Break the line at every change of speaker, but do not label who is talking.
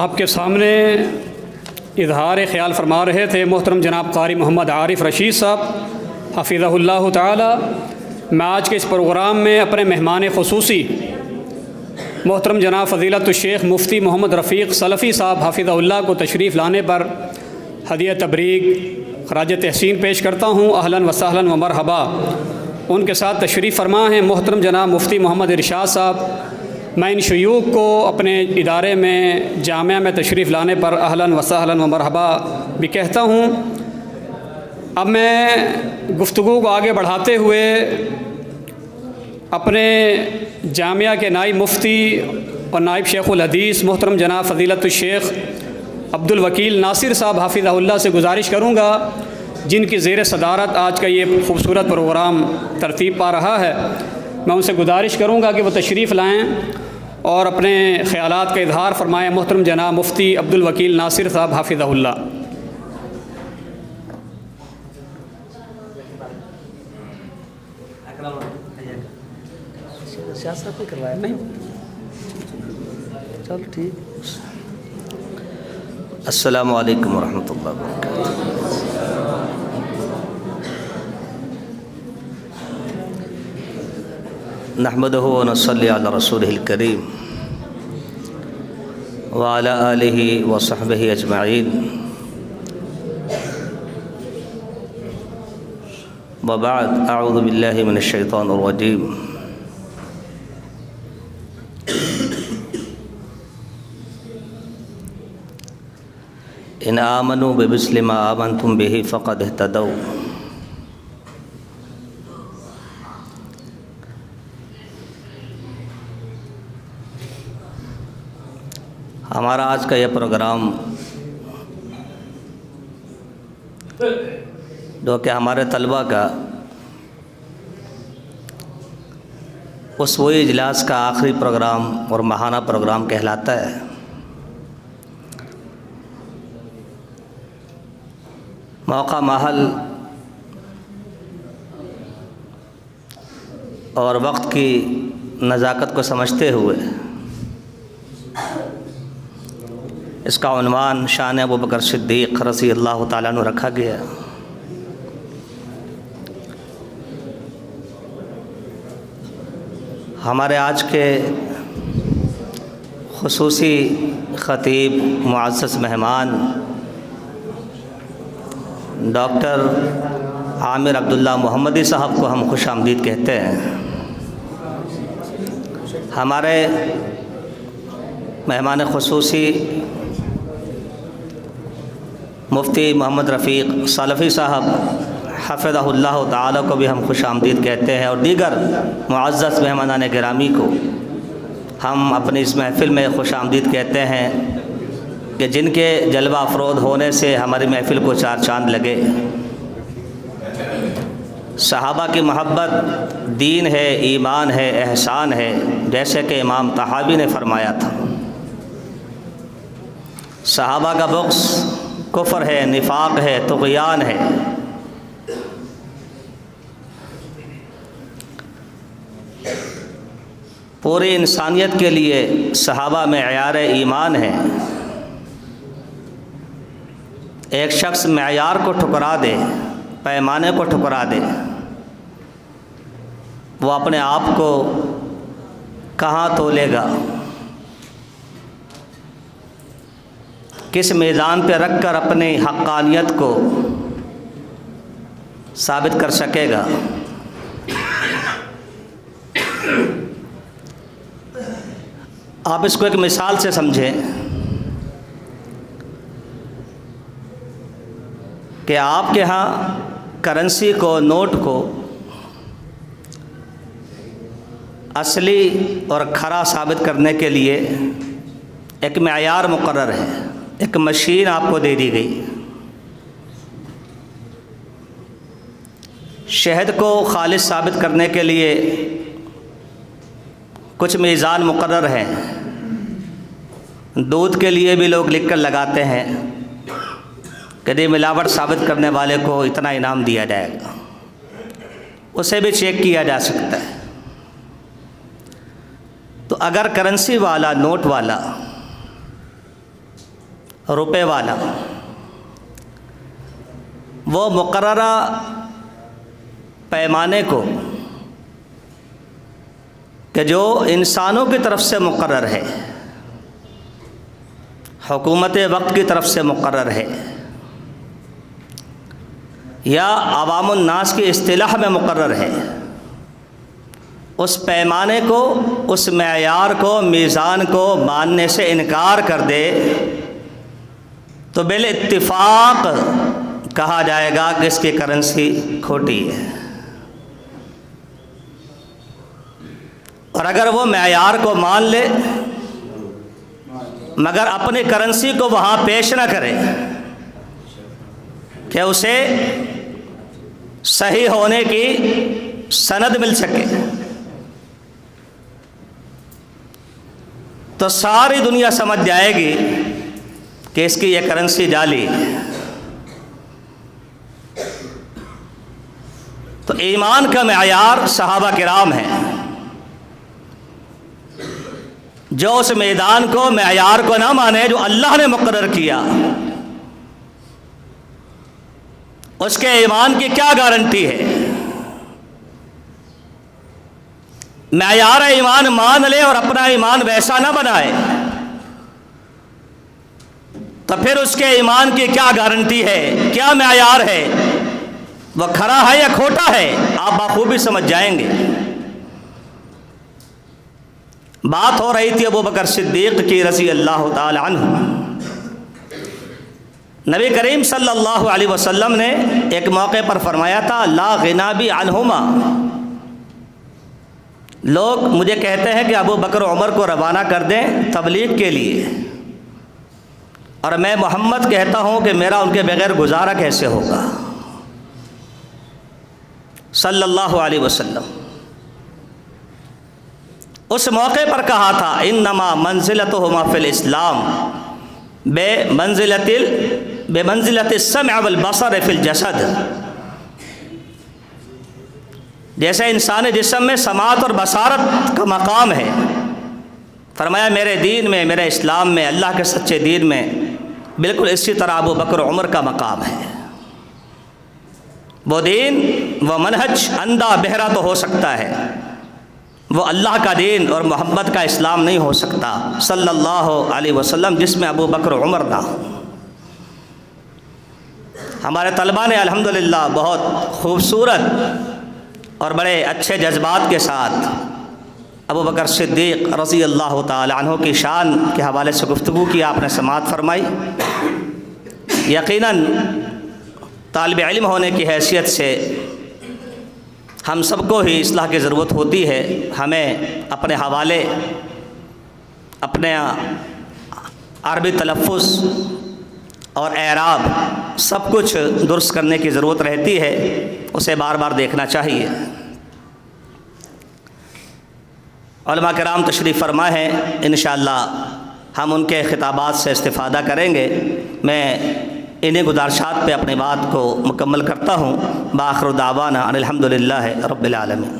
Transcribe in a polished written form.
آپ کے سامنے اظہار خیال فرما رہے تھے محترم جناب قاری محمد عارف رشید صاحب حفظہ اللہ تعالی۔ میں آج کے اس پروگرام میں اپنے مہمان خصوصی محترم جناب فضیلت الشیخ مفتی محمد رفیق سلفی صاحب حفظہ اللہ کو تشریف لانے پر ہدیہ تبریک خراج تحسین پیش کرتا ہوں۔ اہلاً و سہلاً و مرحبا۔ ان کے ساتھ تشریف فرما ہیں محترم جناب مفتی محمد ارشاد صاحب۔ میں ان شیوخ کو اپنے ادارے میں جامعہ میں تشریف لانے پر اہلاً و سہلاً و مرحبا بھی کہتا ہوں۔ اب میں گفتگو کو آگے بڑھاتے ہوئے اپنے جامعہ کے نائب مفتی اور نائب شیخ الحدیث محترم جناب فضیلت الشیخ عبد الوکیل ناصر صاحب حفظہ اللہ سے گزارش کروں گا، جن کی زیر صدارت آج کا یہ خوبصورت پروگرام ترتیب پا رہا ہے۔ میں ان سے گزارش کروں گا کہ وہ تشریف لائیں اور اپنے خیالات کا اظہار فرمائیں۔ محترم جناب مفتی عبد الوکیل ناصر صاحب حفظہ اللہ۔
السلام علیکم ورحمۃ اللہ وبرکاتہ۔ نحمدہ ونصلی علی رسولہ الکریم وعلی آلہ وصحبہ اجمعین، وبعد، اعوذ باللہ من الشیطان الرجیم۔ ان آمنوا بمثل ما آمنتم به فقد اہتدوا۔ ہمارا آج کا یہ پروگرام جو کہ ہمارے طلباء کا اسبوعی اجلاس کا آخری پروگرام اور ماہانہ پروگرام کہلاتا ہے۔ موقع، محل اور وقت کی نزاکت کو سمجھتے ہوئے اس کا عنوان شان ابوبکر صدیق رضی اللہ تعالیٰ عنہ رکھا گیا۔ ہمارے آج کے خصوصی خطیب معزز مہمان ڈاکٹر عامر عبداللہ محمدی صاحب کو ہم خوش آمدید کہتے ہیں۔ ہمارے مہمان خصوصی مفتی محمد رفیق سلفی صاحب حفظہ اللہ تعالیٰ کو بھی ہم خوش آمدید کہتے ہیں، اور دیگر معزز مہمانان گرامی کو ہم اپنی اس محفل میں خوش آمدید کہتے ہیں کہ جن کے جلوہ افروز ہونے سے ہماری محفل کو چار چاند لگے۔ صحابہ کی محبت دین ہے، ایمان ہے، احسان ہے، جیسے کہ امام طحاوی نے فرمایا تھا۔ صحابہ کا بغض کفر ہے، نفاق ہے، طغیان ہے۔ پوری انسانیت کے لیے صحابہ معیار ایمان ہے۔ ایک شخص معیار کو ٹھکرا دے، پیمانے کو ٹھکرا دے، وہ اپنے آپ کو کہاں تولے گا، کس میزان پہ رکھ کر اپنی حقانیت کو ثابت کر سکے گا۔ آپ اس کو ایک مثال سے سمجھیں کہ آپ کے ہاں کرنسی کو، نوٹ کو اصلی اور کھرا ثابت کرنے کے لیے ایک معیار مقرر ہے، ایک مشین آپ کو دے دی گئی۔ شہد کو خالص ثابت کرنے کے لیے کچھ میزان مقرر ہیں۔ دودھ کے لیے بھی لوگ لکھ کر لگاتے ہیں کہ ملاوٹ ثابت کرنے والے کو اتنا انعام دیا جائے گا، اسے بھی چیک کیا جا سکتا ہے۔ تو اگر کرنسی والا، نوٹ والا، روپے والا وہ مقررہ پیمانے کو کہ جو انسانوں کی طرف سے مقرر ہے، حکومت وقت کی طرف سے مقرر ہے، یا عوام الناس کی اصطلاح میں مقرر ہے، اس پیمانے کو، اس معیار کو، میزان کو ماننے سے انکار کر دے تو بالاتفاق کہا جائے گا کہ اس کی کرنسی کھوٹی ہے۔ اور اگر وہ معیار کو مان لے مگر اپنی کرنسی کو وہاں پیش نہ کرے کہ اسے صحیح ہونے کی سند مل سکے، تو ساری دنیا سمجھ جائے گی کہ اس کی یہ کرنسی جعلی ہے۔ تو ایمان کا معیار صحابہ کرام ہے، جو اس میدان کو، معیار کو نہ مانے جو اللہ نے مقرر کیا، اس کے ایمان کی کیا گارنٹی ہے؟ معیار ایمان مان لے اور اپنا ایمان ویسا نہ بنائے تو پھر اس کے ایمان کی کیا گارنٹی ہے؟ کیا معیار ہے؟ وہ کھرا ہے یا کھوٹا ہے؟ آپ بخوبی سمجھ جائیں گے۔ بات ہو رہی تھی ابو بکر صدیق کی رضی اللہ تعالی عنہ۔ نبی کریم صلی اللہ علیہ وسلم نے ایک موقع پر فرمایا تھا لا غنا بی عنہما۔ لوگ مجھے کہتے ہیں کہ ابو بکر عمر کو روانہ کر دیں تبلیغ کے لیے، اور میں محمد کہتا ہوں کہ میرا ان کے بغیر گزارا کیسے ہوگا، صلی اللہ علیہ وسلم۔ اس موقع پر کہا تھا انما منزلتہما فی الاسلام بمنزلت السمع والبصر فی الجسد۔ جیسے انسانی جسم میں سماعت اور بصارت کا مقام ہے، فرمایا میرے دین میں، میرے اسلام میں، اللہ کے سچے دین میں بالکل اسی طرح ابو بکر عمر کا مقام ہے۔ وہ دین، وہ منہج اندھا بہرا تو ہو سکتا ہے، وہ اللہ کا دین اور محمد کا اسلام نہیں ہو سکتا صلی اللہ علیہ وسلم جس میں ابو بکر عمر نہ ہو۔ ہمارے طلباء نے الحمدللہ بہت خوبصورت اور بڑے اچھے جذبات کے ساتھ ابو بکر صدیق رضی اللہ تعالی عنہ کی شان کے حوالے سے گفتگو کی، آپ نے سماعت فرمائی۔ یقیناً طالب علم ہونے کی حیثیت سے ہم سب کو ہی اصلاح کی ضرورت ہوتی ہے۔ ہمیں اپنے حوالے، اپنے عربی تلفظ اور اعراب سب کچھ درست کرنے کی ضرورت رہتی ہے، اسے بار بار دیکھنا چاہیے۔ علماء کرام تشریف فرما ہے، انشاءاللہ ہم ان کے خطابات سے استفادہ کریں گے۔ میں انہیں گزارشات پہ اپنی بات کو مکمل کرتا ہوں۔ بآخر دعوانا ان الحمدللہ رب العالمین۔